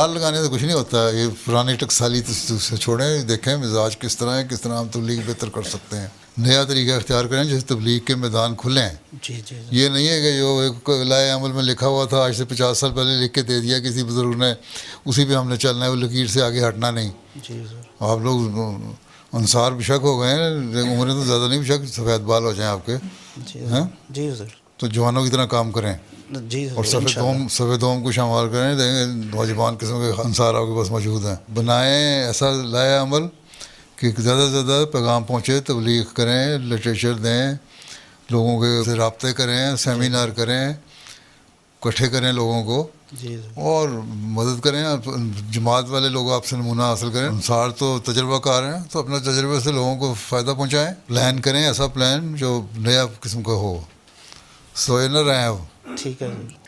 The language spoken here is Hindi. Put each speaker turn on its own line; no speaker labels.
अखबार लगाने से कुछ नहीं होता, ये पुरानी टकसाली तो छोड़ें, देखें मिजाज किस तरह है, किस तरह हम तबलीग बेहतर कर सकते हैं, नया तरीका इख्तियार करें जिससे तबलीग के मैदान खुले हैं।
जी जी
ये नहीं है कि जो एक लाए अमल में लिखा हुआ था आज से 50 साल पहले लिख के दे दिया किसी बुजुर्ग ने, उसी पे हमने चलना है, वो लकीर से आगे हटना नहीं।
जी सर।
आप लोग अंसार बेशक हो गए हैं, उम्रें तो ज़्यादा नहीं, बेशक सफ़ेद बाल हो जाएं आपके,
जी
हैं,
जी सर।
तो जवानों की तरह काम करें
जी
और
सर इंशाल्लाह।
सफ़ेदोम को शामिल करें, देंगे नौजवान किस्म के अंसार आपके पास मौजूद हैं। बनाएं ऐसा लाया अमल कि ज़्यादा से ज़्यादा पैगाम पहुँचे, तबलीग करें, लिटरेचर दें, लोगों के से रब्ते करें, सेमिनार करें, इकट्ठे करें लोगों को
जी सर।
और मदद करें। जमात वाले लोग आपसे नमूना हासिल करें। अंसार तो तजर्बाकार हैं, तो अपने तजर्बे से लोगों को फ़ायदा पहुँचाएँ। प्लान करें, ऐसा प्लान जो नया किस्म का हो, सोए न रहें हो।
ठीक है सर।